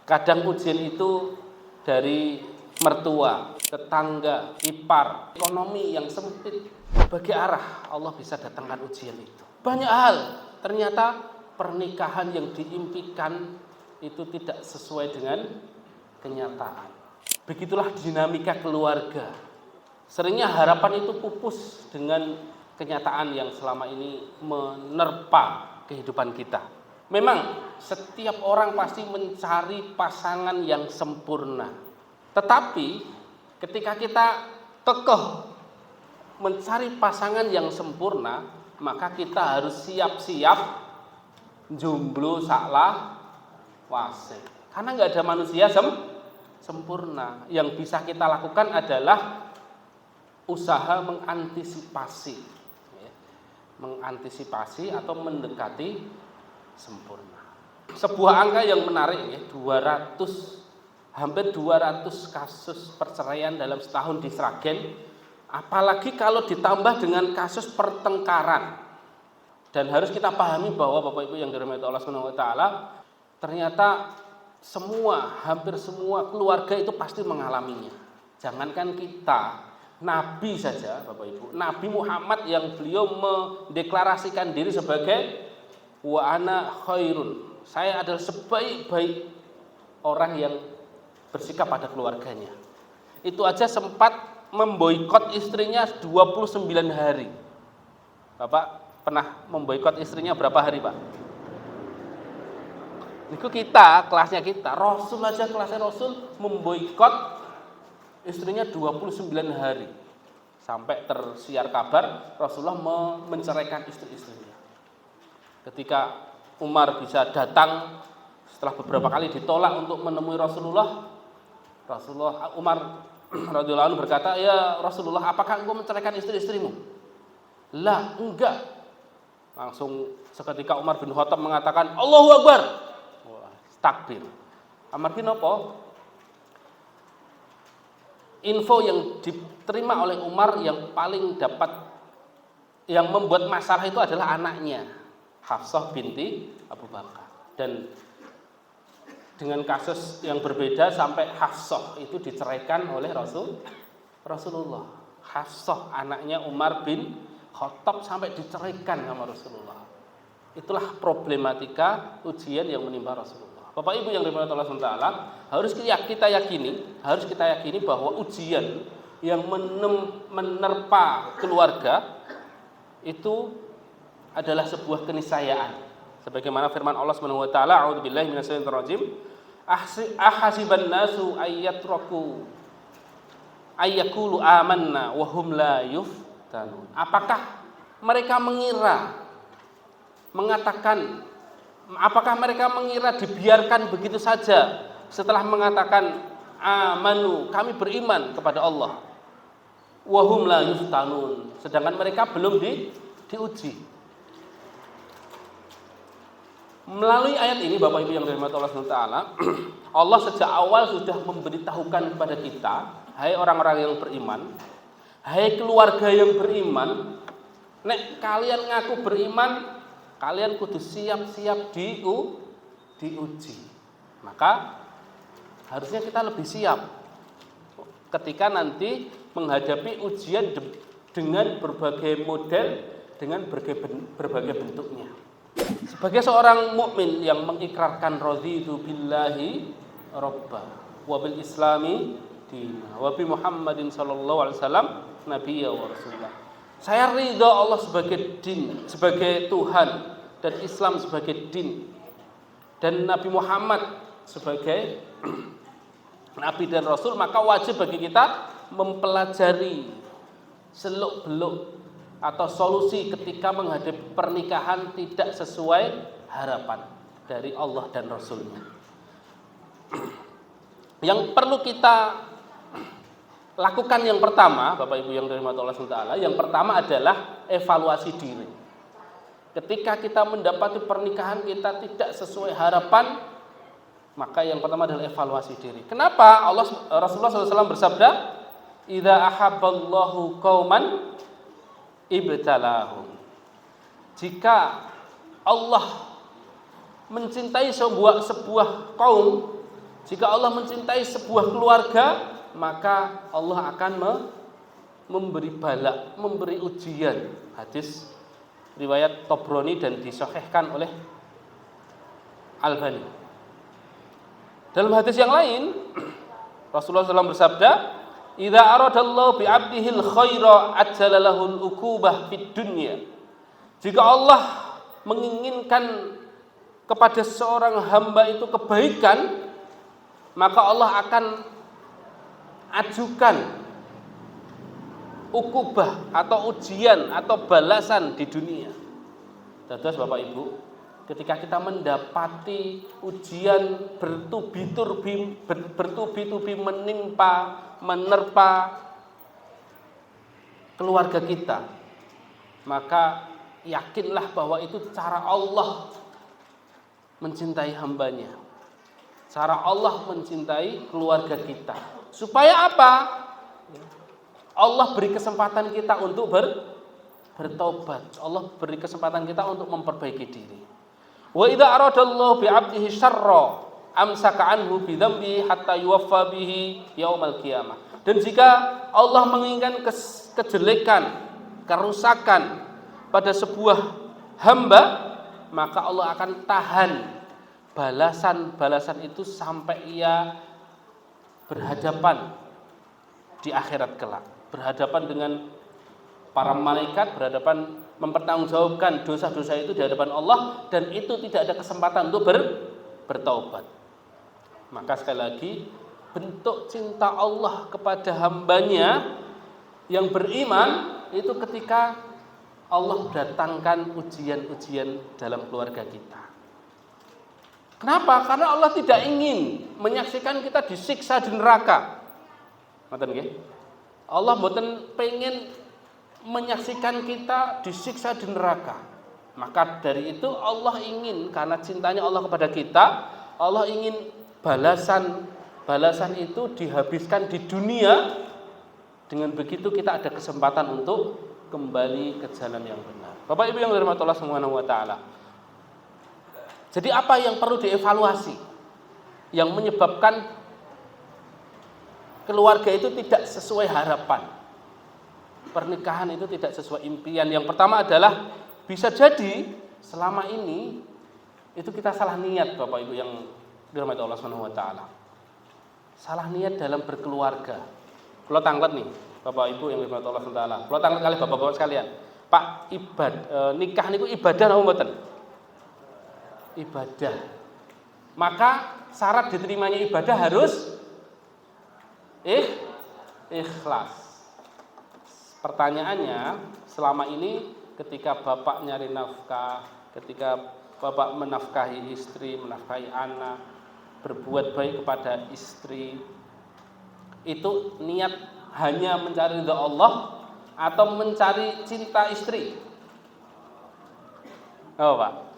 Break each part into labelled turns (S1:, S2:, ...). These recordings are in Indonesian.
S1: Kadang ujian itu dari mertua, tetangga, ipar, ekonomi yang sempit. Bagi arah Allah bisa datangkan ujian itu. Banyak hal, ternyata pernikahan yang diimpikan itu tidak sesuai dengan kenyataan. Begitulah dinamika keluarga. Seringnya harapan itu pupus dengan kenyataan yang selama ini menerpa kehidupan kita. Memang setiap orang pasti mencari pasangan yang sempurna. Tetapi ketika kita kekeh mencari pasangan yang sempurna, maka kita harus siap-siap jomblo saklah wase. Karena nggak ada manusia sempurna. Yang bisa kita lakukan adalah usaha mengantisipasi, mengantisipasi atau mendekati sempurna. Sebuah angka yang menarik, ya, hampir 200 kasus perceraian dalam setahun di Sragen. Apalagi kalau ditambah dengan kasus pertengkaran. Dan harus kita pahami bahwa Bapak Ibu yang dirahmati Allah Subhanahu wa taala, ternyata hampir semua keluarga itu pasti mengalaminya. Jangankan kita, Nabi saja Bapak Ibu, Nabi Muhammad yang beliau mendeklarasikan diri sebagai wa ana khairun, saya adalah sebaik-baik orang yang bersikap pada keluarganya. Itu aja sempat memboikot istrinya 29 hari. Bapak pernah memboikot istrinya berapa hari, Pak? Itu kelasnya kita, Rasul aja kelasnya Rasul memboikot istrinya 29 hari. Sampai tersiar kabar Rasulullah menceraikan istri-istrinya. Ketika Umar bisa datang setelah beberapa kali ditolak untuk menemui Rasulullah, Umar radhiyallahu anhu berkata, "Ya Rasulullah, apakah engkau menceraikan istri-istrimu?" "Lah, enggak." Langsung seketika Umar bin Khattab mengatakan, "Allahu Akbar." Wah, takbir. Amargi napa? Info yang diterima oleh Umar yang membuat masalah itu adalah anaknya, Hafsah binti Abu Bakar. Dan dengan kasus yang berbeda sampai Hafsah itu diceraikan oleh Rasulullah. Hafsah anaknya Umar bin Khattab sampai diceraikan sama Rasulullah. Itulah problematika ujian yang menimpa Rasulullah. Bapak Ibu yang dirahmati Allah SWT, harus kita yakini bahwa ujian yang menerpa keluarga itu adalah sebuah keniscayaan. Sebagaimana firman Allah Subhanahu wa taala, "A'udzubillahi minasyaitonir rajim. Ahasiban nasu ayyatraku ayyakulu amanna wa hum la yuftanun." Apakah mereka mengira dibiarkan begitu saja setelah mengatakan amanu, kami beriman kepada Allah, wa hum la yuftanun, sedangkan mereka belum diuji. Melalui ayat ini Bapak Ibu yang dirahmati Allah SWT, Allah sejak awal sudah memberitahukan kepada kita, hai orang-orang yang beriman, hai keluarga yang beriman, nek kalian ngaku beriman, kalian kudu siap-siap diuji. Maka harusnya kita lebih siap ketika nanti menghadapi ujian dengan berbagai model, dengan berbagai bentuknya. Sebagai seorang mukmin yang mengikrarkan raditu billahi robba wa bil islami dina wa bi Muhammadin sallallahu alaihi wasallam nabiyya wa rasulullah, saya ridha Allah sebagai din, sebagai Tuhan, dan Islam sebagai din, dan Nabi Muhammad sebagai Nabi dan Rasul, maka wajib bagi kita mempelajari seluk-beluk atau solusi ketika menghadapi pernikahan tidak sesuai harapan dari Allah dan Rasulnya. Yang perlu kita lakukan yang pertama, Bapak Ibu yang dirahmati Allah SWT, yang pertama adalah evaluasi diri. Ketika kita mendapati pernikahan kita tidak sesuai harapan, maka yang pertama adalah evaluasi diri. Kenapa Rasulullah SAW bersabda, "Idza ahabballahu qauman ibtalahum." Jika Allah mencintai sebuah kaum, Jika Allah mencintai sebuah keluarga, maka Allah akan memberi bala, memberi ujian. Hadis riwayat Tabrani dan disahihkan oleh Albani. Dalam hadis yang lain, Rasulullah SAW bersabda, "Idza aradallahu bi 'abdihil khaira ajjala lahul uqubah fid dunya." Jika Allah menginginkan kepada seorang hamba itu kebaikan, maka Allah akan ajukan ukubah atau ujian atau balasan di dunia. Dados Bapak Ibu, ketika kita mendapati ujian bertubi-tubi menerpa keluarga kita, maka yakinlah bahwa itu cara Allah mencintai hambanya, cara Allah mencintai keluarga kita. Supaya apa? Allah beri kesempatan kita untuk bertobat. Allah beri kesempatan kita untuk memperbaiki diri. Wa idza aradallahu bi 'abdihi syarra amsaka anhu bi dzambi hatta yuwaffa bihi yaumal qiyamah. Dan jika Allah menginginkan kejelekan, kerusakan pada sebuah hamba, maka Allah akan tahan balasan itu sampai ia berhadapan di akhirat kelak, berhadapan dengan para malaikat, berhadapan mempertanggungjawabkan dosa-dosa itu di hadapan Allah, dan itu tidak ada kesempatan untuk bertaubat. Maka sekali lagi, bentuk cinta Allah kepada hambanya yang beriman itu ketika Allah datangkan ujian-ujian dalam keluarga kita. Kenapa? Karena Allah tidak ingin menyaksikan kita disiksa di neraka. Ngoten nggih? Allah mboten pengen menyaksikan kita disiksa di neraka. Maka dari itu Allah ingin, karena cintanya Allah kepada kita, Allah ingin balasan itu dihabiskan di dunia. Dengan begitu kita ada kesempatan untuk kembali ke jalan yang benar. Bapak Ibu yang dirahmati Allah Subhanahu wa taala. Jadi apa yang perlu dievaluasi yang menyebabkan keluarga itu tidak sesuai harapan, pernikahan itu tidak sesuai impian? Yang pertama adalah bisa jadi selama ini itu kita salah niat, Bapak Ibu yang dirahmati Allah Subhanahu wa taala. Salah niat dalam berkeluarga. Kalau tanglet nih, Bapak Ibu yang dirahmati Allah Subhanahu wa taala. Kalau tanglet kali Bapak-bapak sekalian, Pak, nikah niku ibadah napa mboten? Ibadah. Maka syarat diterimanya ibadah harus ikhlas. Pertanyaannya, selama ini ketika Bapak nyari nafkah, ketika Bapak menafkahi istri, menafkahi anak, berbuat baik kepada istri, itu niat hanya mencari ridha Allah atau mencari cinta istri? Oh, Pak.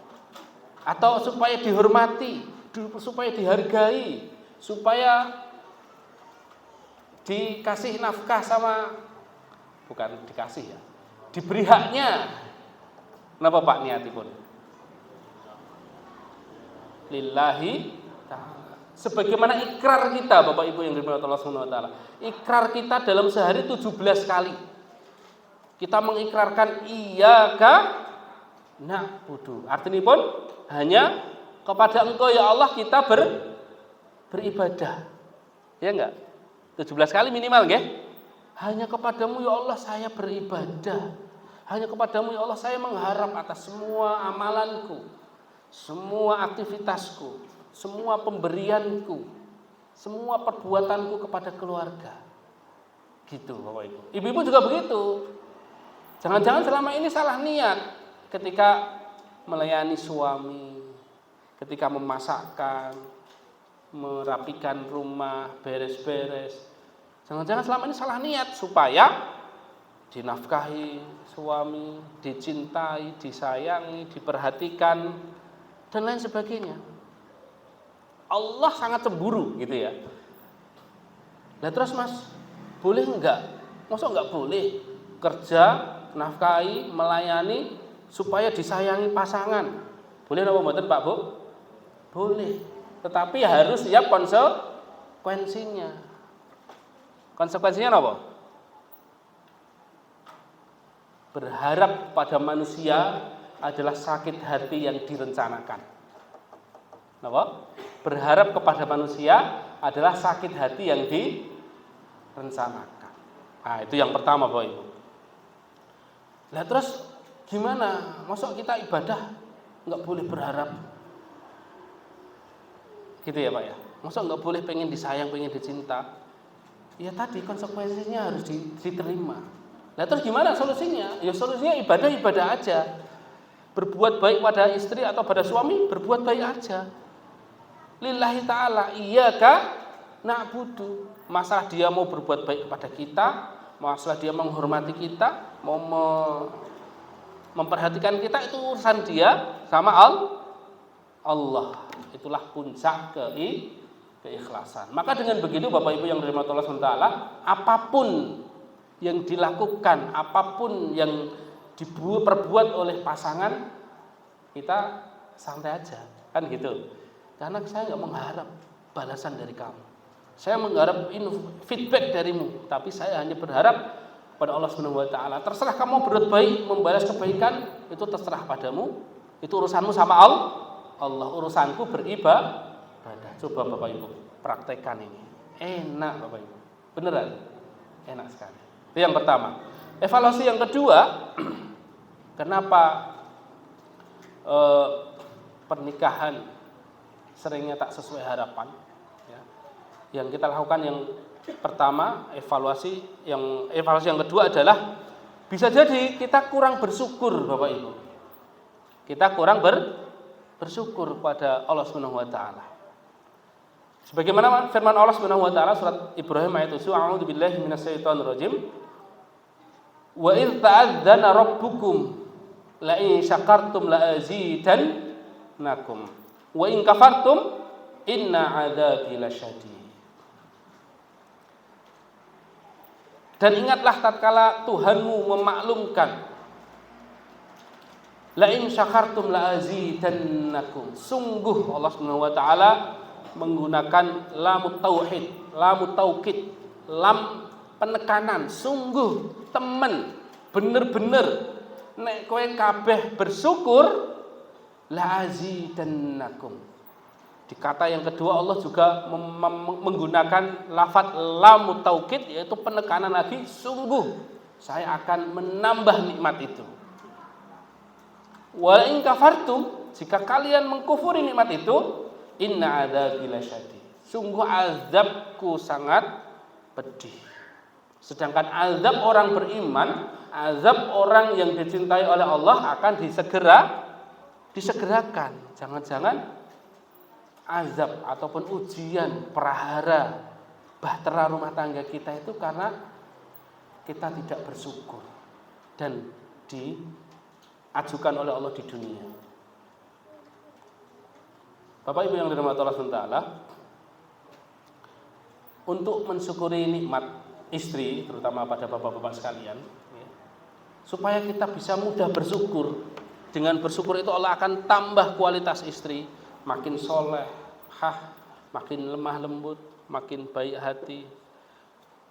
S1: Atau supaya dihormati, supaya dihargai, supaya dikasih nafkah sama, bukan dikasih ya, diberi haknya. Kenapa Pak niatipun? Lillahi ta'ala. Sebagaimana ikrar kita, Bapak Ibu yang dirahmati Allah Subhanahu wa taala. Ikrar kita dalam sehari 17 kali. Kita mengikrarkan iyyaka na'budu. Artinya pun hanya kepada Engkau ya Allah kita beribadah. Ya enggak? 17 kali minimal nggih? Hanya kepadamu ya Allah saya beribadah. Hanya kepadamu ya Allah saya mengharap atas semua amalanku, semua aktivitasku, semua pemberianku, semua perbuatanku kepada keluarga. Gitu Bapak Ibu. Ibu-ibu juga begitu. Jangan-jangan selama ini salah niat ketika melayani suami, ketika memasakkan, merapikan rumah, beres-beres. Jangan-jangan selama ini salah niat supaya dinafkahi suami, dicintai, disayangi, diperhatikan, dan lain sebagainya. Allah sangat cemburu gitu ya. Nah terus Mas, boleh enggak? Masa enggak boleh kerja, nafkahi, melayani supaya disayangi pasangan? Boleh apa mboten Pak Bu? Boleh. tetapi harus siap konsekuensinya. Konsekuensinya apa? Berharap pada manusia adalah sakit hati yang direncanakan. Kenapa? Berharap kepada manusia adalah sakit hati yang direncanakan. Nah, itu yang pertama, Bapak Ibu. Nah, terus gimana? Masa kita ibadah nggak boleh berharap? Gitu ya, Pak ya. Masa nggak boleh pengen disayang, pengen dicinta? Ya tadi konsekuensinya harus diterima. Nah, terus gimana solusinya? Ya solusinya ibadah aja. Berbuat baik pada istri atau pada suami, berbuat baik aja. Lillahi ta'ala iyyaka na'budu. Masalah dia mau berbuat baik kepada kita, masalah dia menghormati kita, mau memperhatikan kita, itu urusan dia sama Allah. Itulah puncak keikhlasan. Maka dengan begitu Bapak Ibu yang dirahmati Allah SWT, apapun yang dilakukan, apapun yang diperbuat oleh pasangan, kita santai aja, kan gitu. Karena saya nggak mengharap balasan dari kamu, saya mengharap feedback darimu, tapi saya hanya berharap pada Allah Subhanahu Wa Taala. Terserah kamu berbuat baik, membalas kebaikan, itu terserah padamu. Itu urusanmu sama Allah. Urusanku beribadah. Coba Bapak Ibu praktekkan ini. Enak Bapak Ibu, beneran enak sekali. Itu yang pertama. Evaluasi yang kedua, kenapa pernikahan seringnya tak sesuai harapan? Ya. Yang kita lakukan yang pertama, evaluasi yang kedua adalah bisa jadi kita kurang bersyukur, Bapak Ibu. Kita kurang bersyukur pada Allah Subhanahu wa taala. Sebagaimana firman Allah Subhanahu wa taala surat Ibrahim ayat 7, a'udzubillahi minasyaitonirrajim. Wa idz ta'adzana rabbukum la in syakartum la azidannakum wa in kafartum inna 'adzabi lasyadid. Dan ingatlah tatkala Tuhanmu memaklumkan, la in syakartum la azidannakum. Sungguh Allah Subhanahu wa taala menggunakan lam tauhid, lam taukid, lam penekanan. Sungguh temen, bener-bener nek kowe kabeh bersyukur la azidannakum. Di kata yang kedua Allah juga menggunakan lafaz lam taukid, yaitu penekanan lagi, sungguh saya akan menambah nikmat itu. Wa in kafartum, jika kalian mengkufuri nikmat itu, inna adzabi lasyadid. Sungguh azabku sangat pedih. Sedangkan azab orang beriman, azab orang yang dicintai oleh Allah akan disegerakan. Jangan-jangan azab ataupun ujian, prahara, bahtera rumah tangga kita itu karena kita tidak bersyukur dan diajukan oleh Allah di dunia. Bapak Ibu yang dirahmati Allah SWT, untuk mensyukuri nikmat istri, terutama pada bapak-bapak sekalian, ya, supaya kita bisa mudah bersyukur. Dengan bersyukur itu Allah akan tambah kualitas istri, makin soleh, makin lemah lembut, makin baik hati.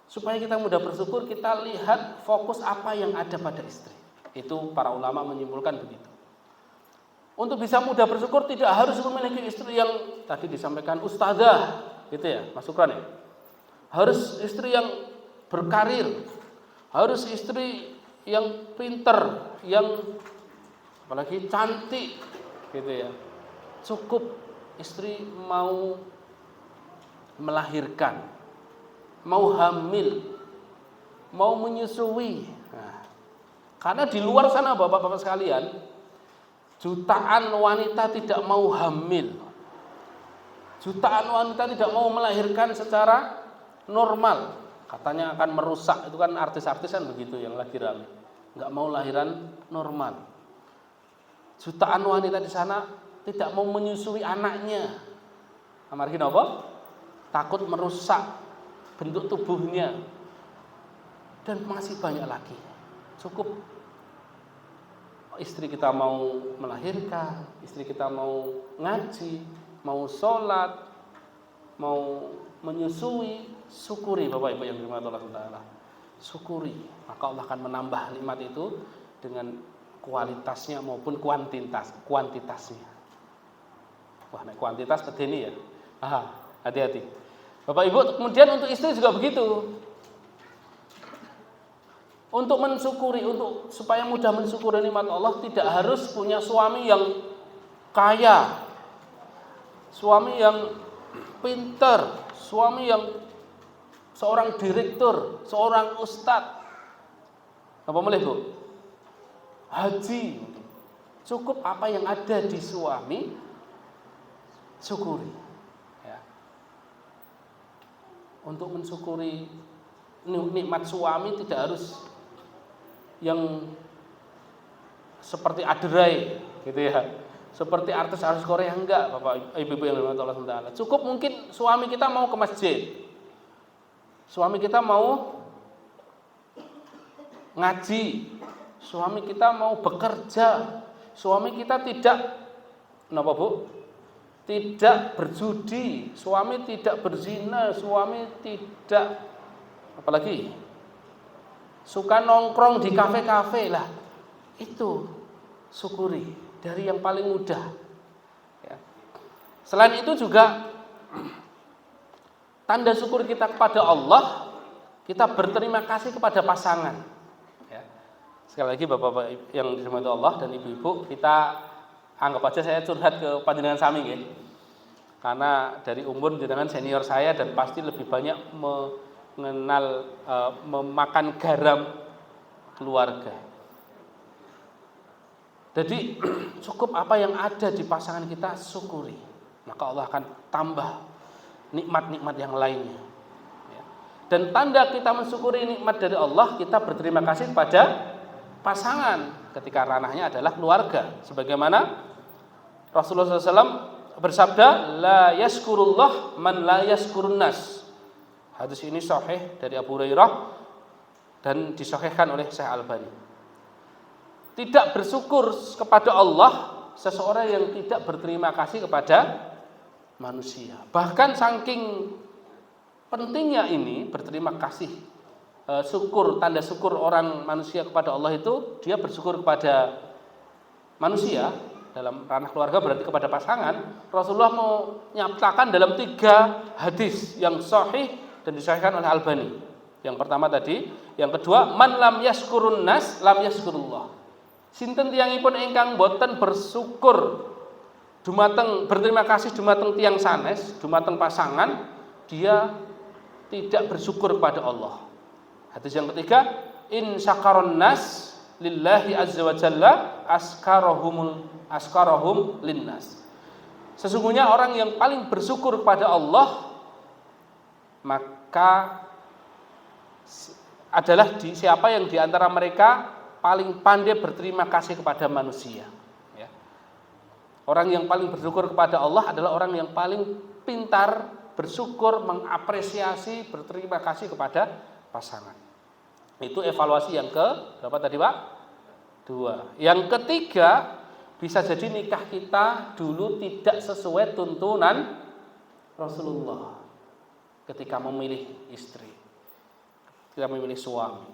S1: Supaya kita mudah bersyukur, kita lihat fokus apa yang ada pada istri. Itu para ulama menyimpulkan begitu. Untuk bisa mudah bersyukur tidak harus memiliki istri yang tadi disampaikan ustazah, gitu ya, Mas Sukran ya. Harus istri yang berkarir, harus istri yang pinter, yang apalagi cantik, gitu ya. Cukup istri mau melahirkan, mau hamil, mau menyusui. Nah, karena di luar sana bapak-bapak sekalian, jutaan wanita tidak mau hamil, jutaan wanita tidak mau melahirkan secara normal, katanya akan merusak. Itu kan artis-artis kan begitu yang lagi ramai, nggak mau lahiran normal. Jutaan wanita di sana tidak mau menyusui anaknya, amargi napa? Takut merusak bentuk tubuhnya. Dan masih banyak lagi. Cukup istri kita mau melahirkan, istri kita mau ngaji, mau sholat, mau menyusui, syukuri Bapak Ibu yang dirahmati Allah Taala. Syukuri, maka Allah akan menambah nikmat itu dengan kualitasnya maupun kuantitasnya. Wah, naik kuantitas seperti ini ya. Hati-hati. Bapak Ibu, kemudian untuk istri juga begitu. Untuk mensyukuri, supaya mudah mensyukuri nikmat Allah, tidak harus punya suami yang kaya, suami yang pintar, suami yang seorang direktur, seorang ustadz. Apa boleh Bu? Haji. Cukup apa yang ada di suami, syukuri. Ya. Untuk mensyukuri nikmat suami tidak harus yang seperti aderai gitu ya, seperti artis-artis Korea, enggak Bapak Ibu yang dirahmati Allah Taala. Cukup mungkin suami kita mau ke masjid, suami kita mau ngaji, suami kita mau bekerja, suami kita tidak kenapa Bu? Tidak berjudi, suami tidak berzina, suami tidak apalagi suka nongkrong di kafe-kafe lah. Itu syukuri dari yang paling mudah. Ya. Selain itu juga tanda syukur kita kepada Allah, kita berterima kasih kepada pasangan. Ya. Sekali lagi Bapak-bapak yang dirahmati Allah dan Ibu-ibu, kita anggap aja saya curhat ke panjenengan sami nggih. Karena dari umur jenengan senior saya dan pasti lebih banyak mengenal memakan garam keluarga. Jadi cukup apa yang ada di pasangan kita syukuri, maka Allah akan tambah nikmat-nikmat yang lainnya. Ya. Dan tanda kita mensyukuri nikmat dari Allah, kita berterima kasih kepada pasangan ketika ranahnya adalah keluarga. Sebagaimana Rasulullah SAW bersabda, la yaskurullah man la yaskurun nas. Hadis ini sahih dari Abu Hurairah dan disahihkan oleh Syekh Albani. Tidak bersyukur kepada Allah seseorang yang tidak berterima kasih kepada manusia. Bahkan saking pentingnya ini berterima kasih, syukur, tanda syukur orang manusia kepada Allah itu dia bersyukur kepada manusia dalam ranah keluarga, berarti kepada pasangan. Rasulullah mau nyatakan dalam 3 hadis yang sahih dan disahihkan oleh Albani. Yang pertama tadi, yang kedua, man lam yaskurun nas lam yaskurullah. Sinten tiyangipun ingkang boten bersyukur dumateng berterima kasih dumateng tiyang sanes, dumateng pasangan, dia tidak bersyukur kepada Allah. Hadis yang ketiga, in syakaron nas lillahi azza wa jalla askarahum linnas. Sesungguhnya orang yang paling bersyukur kepada Allah maka adalah siapa yang diantara mereka paling pandai berterima kasih kepada manusia. Ya. Orang yang paling bersyukur kepada Allah adalah orang yang paling pintar bersyukur, mengapresiasi, berterima kasih kepada pasangan. Itu evaluasi yang ke berapa tadi Pak? 2. Yang ketiga, bisa jadi nikah kita dulu tidak sesuai tuntunan Rasulullah ketika memilih istri, ketika memilih suami.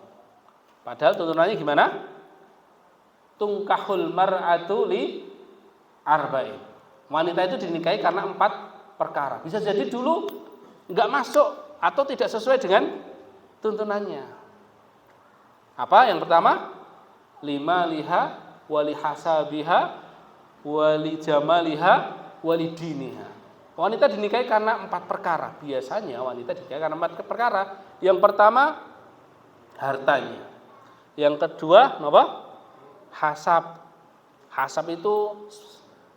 S1: Padahal tuntunannya gimana? Tungkahul mar'atu li arba'in. Wanita itu dinikahi karena 4 perkara. Bisa jadi dulu enggak masuk atau tidak sesuai dengan tuntunannya. Apa? Yang pertama, lima liha wali hasabiha wali jamaliha wali diniha. Wanita dinikahi karena 4 perkara. Biasanya wanita dinikahi karena 4 perkara. Yang pertama, hartanya. Yang kedua, apa? Hasab. Hasab itu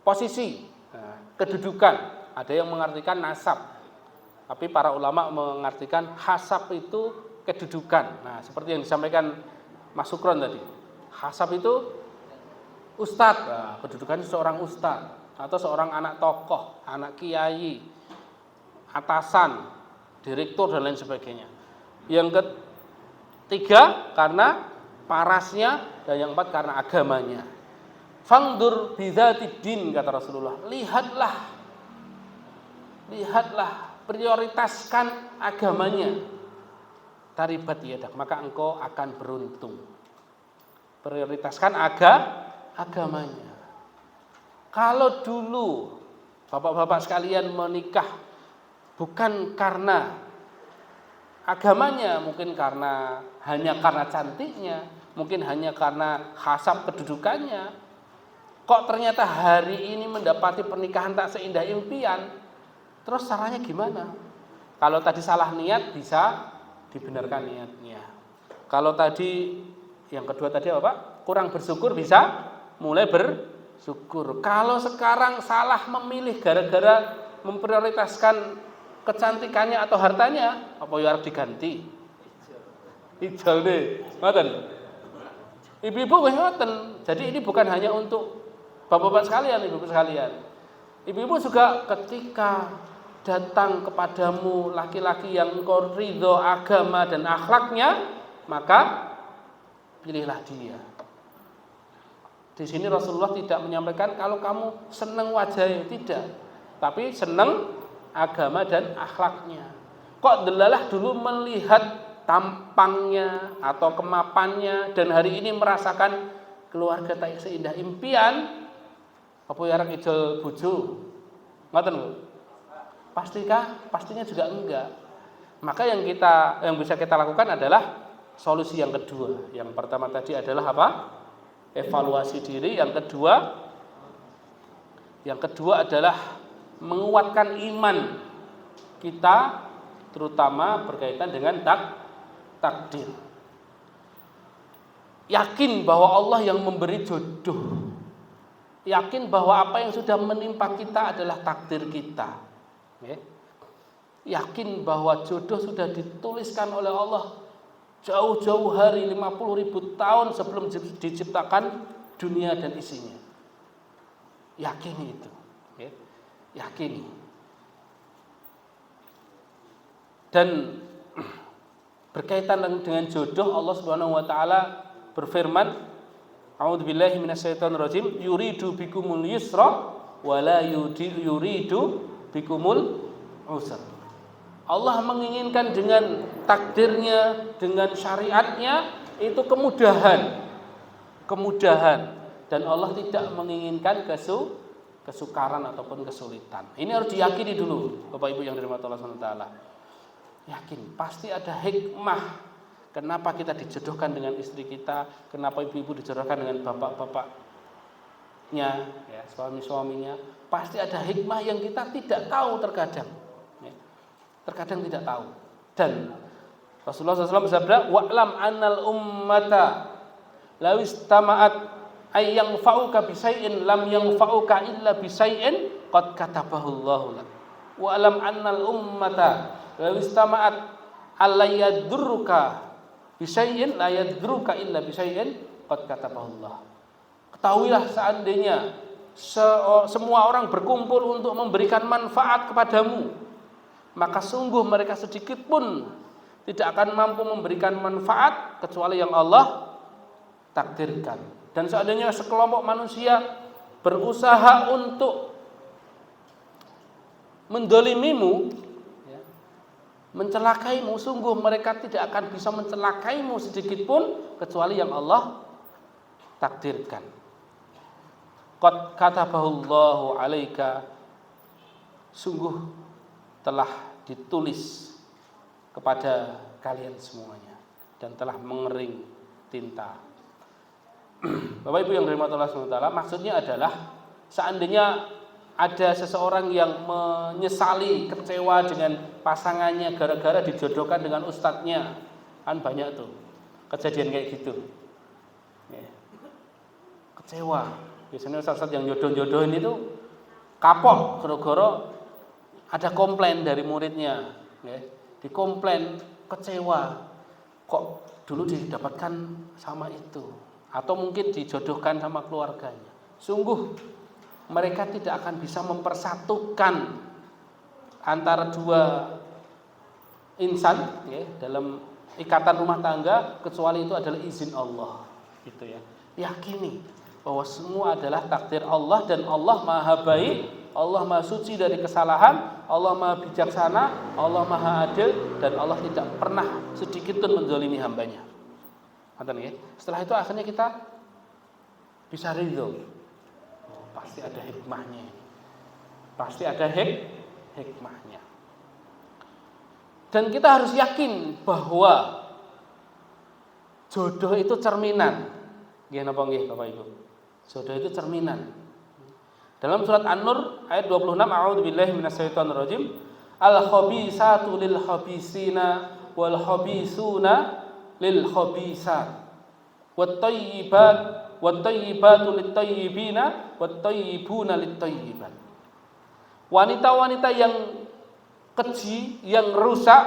S1: posisi, kedudukan. Ada yang mengartikan nasab, tapi para ulama mengartikan hasab itu kedudukan. Nah, seperti yang disampaikan Mas Sukron tadi. Hasab itu ustadz, nah, kedudukannya seorang ustadz atau seorang anak tokoh, anak kiai, atasan, direktur dan lain sebagainya. Yang ketiga karena parasnya, dan yang 4 karena agamanya. Fangdur bidzatid din, kata Rasulullah. Lihatlah lihatlah, prioritaskan agamanya. Taribat yadak, maka engkau akan beruntung. Prioritaskan agamanya. Kalau dulu bapak-bapak sekalian menikah bukan karena agamanya, mungkin hanya karena cantiknya, mungkin hanya karena hasab kedudukannya, kok ternyata hari ini mendapati pernikahan tak seindah impian, terus caranya gimana? Kalau tadi salah niat bisa dibenarkan niatnya. Kalau tadi yang kedua tadi apa Pak? Kurang bersyukur bisa mulai bersyukur. Kalau sekarang salah memilih gara-gara memprioritaskan kecantikannya atau hartanya, apa ya harus diganti? Hijau deh, ngoten. Ibu-ibu wis ngoten. Jadi ini bukan hanya untuk bapak-bapak sekalian, ibu-ibu sekalian. Ibu-ibu juga ketika datang kepadamu laki-laki yang engkau ridho agama dan akhlaknya, maka pilihlah dia. Di sini Rasulullah tidak menyampaikan kalau kamu senang wajahnya, tidak, tapi senang agama dan akhlaknya. Kok delalah dulu melihat tampangnya atau kemapannya dan hari ini merasakan keluarga tak seindah impian, apa yarang ijol bojo? Ngoten lho. Pastinya juga enggak. Maka yang bisa kita lakukan adalah solusi yang kedua. Yang pertama tadi adalah apa? Evaluasi diri. Yang kedua adalah menguatkan iman kita, terutama berkaitan dengan takdir. Yakin bahwa Allah yang memberi jodoh. Yakin bahwa apa yang sudah menimpa kita adalah takdir kita. Yakin bahwa jodoh sudah dituliskan oleh Allah jauh-jauh hari, 50.000 tahun sebelum diciptakan dunia dan isinya. Yakini itu. Yakini. Dan berkaitan dengan jodoh, Allah Subhanahu wa taala berfirman, A'udzubillahi minasyaitonirrajim, yuridu bikumul yusra wa la yuridu bikumul usra. Allah menginginkan dengan takdirnya, dengan syariatnya itu kemudahan. Dan Allah tidak menginginkan kesukaran ataupun kesulitan. Ini harus diyakini dulu, Bapak Ibu yang dirahmati Allah Subhanahu wa taala. Yakin, pasti ada hikmah kenapa kita dijodohkan dengan istri kita, kenapa ibu-ibu dijodohkan dengan bapak-bapaknya, ya, suami-suaminya. Pasti ada hikmah yang kita tidak tahu terkadang. Terkadang tidak tahu. Dan Rasulullah SAW bersabda, wa'lam annal ummata law istama'at ay yanfa'uka bisyai'in lam yanfa'uka illa bisyai'in qad katabahu Allahu lak. Wa'lam annal ummata law istama'at alla yadurruka bisyai'in la yadurruka illa bisyai'in qad katabahu Allah. Ketahuilah seandainya semua orang berkumpul untuk memberikan manfaat kepadamu, maka sungguh mereka sedikit pun tidak akan mampu memberikan manfaat kecuali yang Allah takdirkan. Dan seandainya sekelompok manusia berusaha untuk mendolimimu, mencelakaimu, sungguh mereka tidak akan bisa mencelakaimu sedikit pun kecuali yang Allah takdirkan. Qad katabahullahu alaika, sungguh telah ditulis kepada kalian semuanya dan telah mengering tinta. Bapak Ibu yang dirahmati Allah SWT, maksudnya adalah seandainya ada seseorang yang menyesali, kecewa dengan pasangannya gara-gara dijodohkan dengan ustadznya, kan banyak tuh kejadian kayak gitu. Kecewa. Biasanya ustadz yang jodoh-jodohin itu kapok gara-gara ada komplain dari muridnya, dikomplain, kecewa, kok dulu didapatkan sama itu, atau mungkin dijodohkan sama keluarganya. Sungguh mereka tidak akan bisa mempersatukan antara dua insan dalam ikatan rumah tangga kecuali itu adalah izin Allah, gitu ya. Yakini bahwa semua adalah takdir Allah dan Allah Maha Baik, Allah Maha Suci dari kesalahan, Allah Maha bijaksana, Allah Maha adil, dan Allah tidak pernah sedikit pun menzalimi hambanya. Setelah itu akhirnya kita bisa ridho. Pasti ada hikmahnya. Pasti ada hikmahnya. Dan kita harus yakin bahwa jodoh itu cerminan. Nggih napa nggih Bapak Ibu? Jodoh itu cerminan. Dalam surat An-Nur ayat 26, a'udzubillahi minasyaitonir rajim. Al-khabisatu lil khabisina wal khabisuna lil khabisat. Wat tayyibatu lit tayyibina wat tayyibuna lit tayyibat. Wanita-wanita yang keji, yang rusak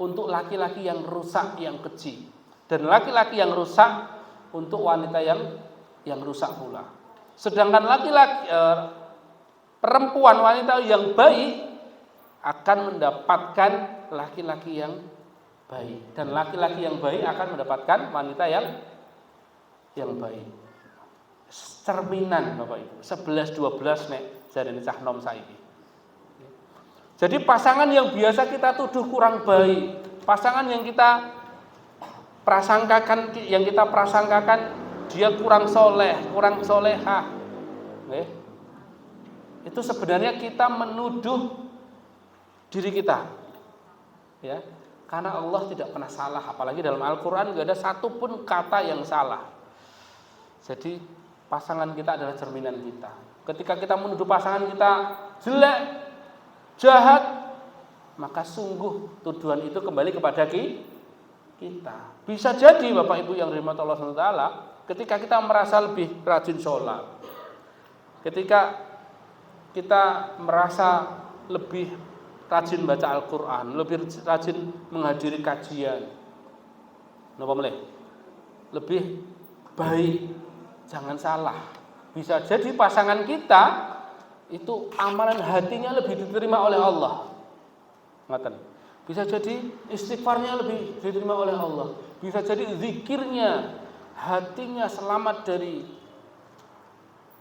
S1: untuk laki-laki yang rusak, yang keji, dan laki-laki yang rusak untuk wanita yang rusak pula. Sedangkan laki-laki perempuan wanita yang baik akan mendapatkan laki-laki yang baik, dan laki-laki yang baik akan mendapatkan wanita yang baik. Cerminan Bapak Ibu. 11-12 nek jarene cah nom saiki. Jadi pasangan yang biasa kita tuduh kurang baik, pasangan yang kita prasangkakan dia kurang soleh, kurang solehah, itu sebenarnya kita menuduh diri kita, ya, karena Allah tidak pernah salah, apalagi dalam Al-Quran nggak ada satupun kata yang salah. Jadi pasangan kita adalah cerminan kita. Ketika kita menuduh pasangan kita jelek, jahat, maka sungguh tuduhan itu kembali kepada kita. Bisa jadi Bapak Ibu yang dirahmati Allah SWT, ketika kita merasa lebih rajin sholat, ketika kita merasa lebih rajin baca Al-Quran, lebih rajin menghadiri kajian, lebih baik, jangan salah. Bisa jadi pasangan kita itu amalan hatinya lebih diterima oleh Allah. Bisa jadi istighfarnya lebih diterima oleh Allah. Bisa jadi zikirnya, hatinya selamat dari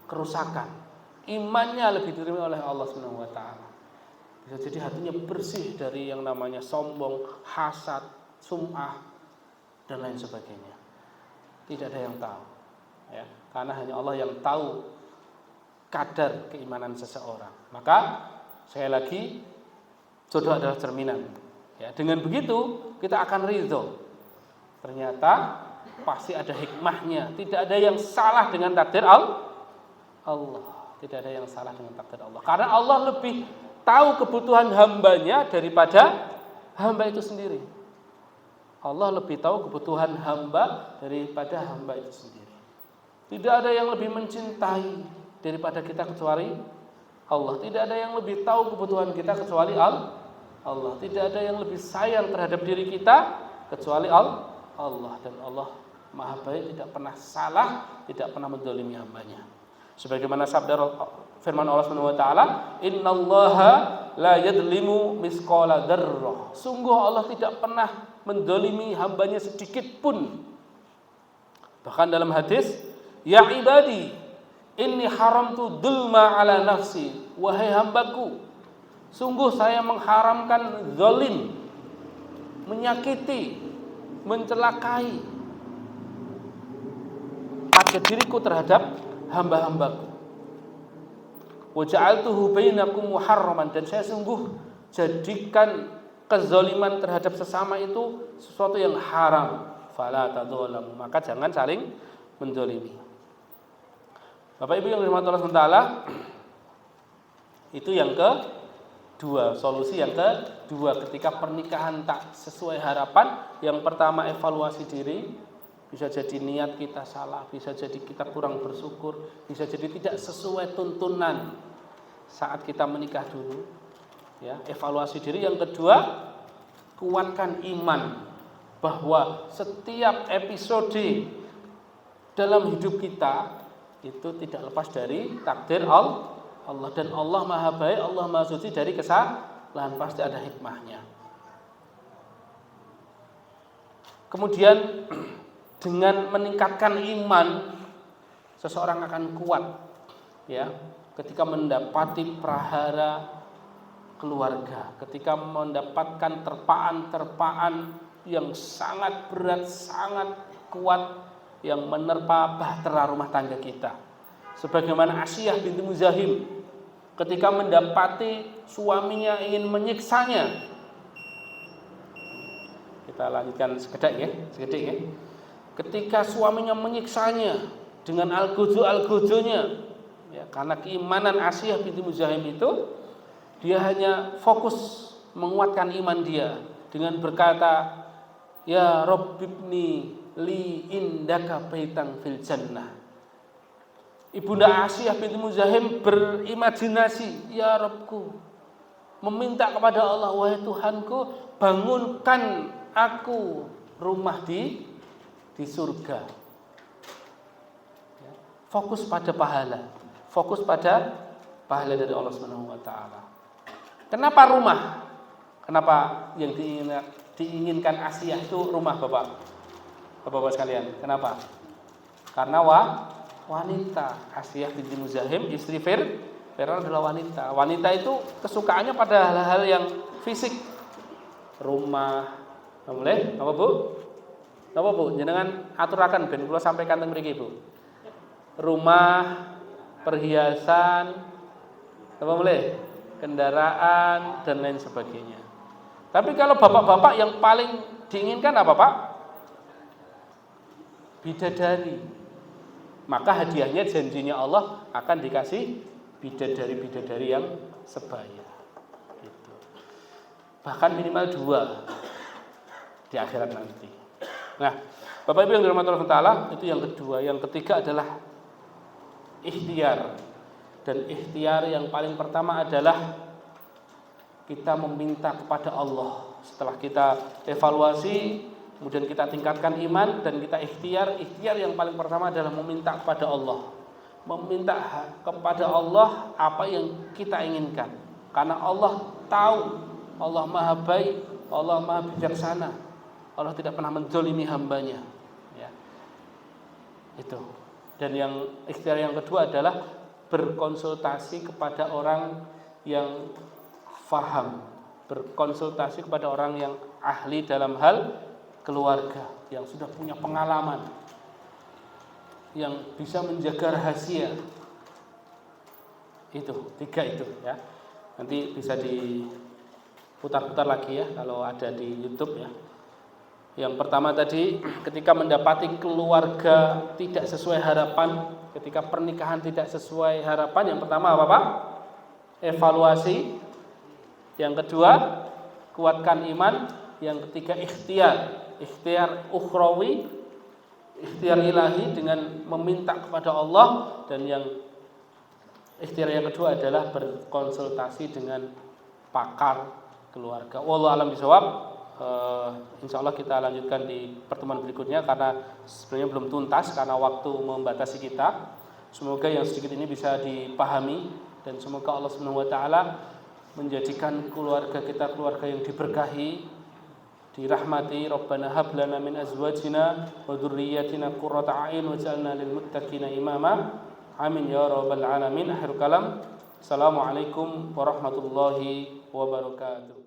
S1: kerusakan. Imannya lebih diterima oleh Allah Subhanahu wa taala. Bisa jadi hatinya bersih dari yang namanya sombong, hasad, sum'ah, dan lain sebagainya. Tidak ada yang tahu, ya, karena hanya Allah yang tahu kadar keimanan seseorang. Maka sekali lagi, jodoh adalah cerminan. Ya, dengan begitu kita akan ridho. Ternyata pasti ada hikmahnya. Tidak ada yang salah dengan takdir Allah. Tidak ada yang salah dengan takdir Allah. Karena Allah lebih tahu kebutuhan hambanya daripada hamba itu sendiri. Allah lebih tahu kebutuhan hamba daripada hamba itu sendiri. Tidak ada yang lebih mencintai daripada kita kecuali Allah. Tidak ada yang lebih tahu kebutuhan kita kecuali Allah. Tidak ada yang lebih sayang terhadap diri kita kecuali Allah. Dan Allah Maha baik, tidak pernah salah, tidak pernah menzalimi hambanya. Sebagaimana sabda firman Allah Subhanahu wa taala, "Innallaha la yadlimu misqala dzarrah." Sungguh Allah tidak pernah menzalimi hambanya sedikit pun. Bahkan dalam hadis, "Ya ibadi, inni haramtu dzulma ala nafsi." Wahai hambaku, sungguh saya mengharamkan zalim, menyakiti, mencelakai pada diriku terhadap hamba-hambaku. Wa ja'altuhu bainakum muharraman, dan saya sungguh jadikan kezaliman terhadap sesama itu sesuatu yang haram. Fala tadzalamu, maka jangan saling menzalimi. Bapak Ibu yang dirahmati Allah SWT, itu yang kedua, solusi yang kedua ketika pernikahan tak sesuai harapan. Yang pertama, evaluasi diri. Bisa jadi niat kita salah, bisa jadi kita kurang bersyukur, bisa jadi tidak sesuai tuntunan saat kita menikah dulu. Ya, evaluasi diri. Yang kedua, kuatkan iman bahwa setiap episode dalam hidup kita itu tidak lepas dari takdir Allah, dan Allah Maha baik, Allah Maha suci dari kesalahan, pasti ada hikmahnya. Kemudian dengan meningkatkan iman, seseorang akan kuat, ya, ketika mendapati prahara keluarga, ketika mendapatkan terpaan-terpaan yang sangat berat, sangat kuat yang menerpa bahtera rumah tangga kita. Sebagaimana Asiyah binti Muzahim ketika mendapati suaminya ingin menyiksanya. Kita lanjutkan sekedar ya. Ketika suaminya menyiksanya dengan algojo-algojonya, ya, karena keimanan Asiyah binti Muzahim itu, dia hanya fokus menguatkan iman dia dengan berkata, ya Rabbibni li indaka baitan fil jannah. Ibunda Asiyah binti Muzahim berimajinasi, ya Rabbku, meminta kepada Allah, wahai Tuhanku, bangunkan aku rumah di surga. Fokus pada pahala, fokus pada pahala dari Allah Subhanahu wa taala. Kenapa rumah? Kenapa yang diinginkan Asiyah itu rumah, Bapak-bapak sekalian? Kenapa? Karena wanita. Asiyah binti Muzahim, istri Fir'aun adalah wanita. Wanita itu kesukaannya pada hal-hal yang fisik. Rumah, boleh? Apa Bu? Jenengan aturakan ben kula sampaikan teng mriki, Bu. Rumah, perhiasan, apa boleh? Kendaraan dan lain sebagainya. Tapi kalau bapak-bapak yang paling diinginkan apa, Pak? Bidadari. Maka hadiahnya janjinya Allah akan dikasih bidadari-bidadari yang sebaya. Gitu. Bahkan minimal 2 di akhirat nanti. Nah, Bapak Ibu yang dirahmati Allah Ta'ala, itu yang kedua. Yang ketiga adalah ikhtiar. Dan ikhtiar yang paling pertama adalah kita meminta kepada Allah. Setelah kita evaluasi, kemudian kita tingkatkan iman dan kita ikhtiar. Ikhtiar yang paling pertama adalah meminta kepada Allah. Meminta kepada Allah apa yang kita inginkan. Karena Allah tahu, Allah Maha Baik, Allah Maha Bijaksana. Allah tidak pernah menzalimi hambanya. Ya. Itu. Dan yang ikhtiar yang kedua adalah berkonsultasi kepada orang yang faham, berkonsultasi kepada orang yang ahli dalam hal keluarga, yang sudah punya pengalaman, yang bisa menjaga rahasia. Itu 3 itu ya. Nanti bisa diputar-putar lagi ya kalau ada di YouTube ya. Yang pertama tadi, ketika mendapati keluarga tidak sesuai harapan, ketika pernikahan tidak sesuai harapan, yang pertama apa Pak? Evaluasi. Yang kedua, kuatkan iman. Yang ketiga, ikhtiar ukhrawi, ikhtiar ilahi dengan meminta kepada Allah. Dan yang ikhtiar yang kedua adalah berkonsultasi dengan pakar keluarga. Wallahu a'lam bishawab. Insya Allah kita lanjutkan di pertemuan berikutnya karena sebenarnya belum tuntas karena waktu membatasi kita. Semoga yang sedikit ini bisa dipahami dan semoga Allah Subhanahu wa taala menjadikan keluarga kita keluarga yang diberkahi, dirahmati. Rabbana hab lana min azwajina wa dzurriyyatina qurrata a'yun waj'alna lil muttaqina imama. Amin ya rabbal alamin. Akhir kalam. Assalamualaikum warahmatullahi wabarakatuh.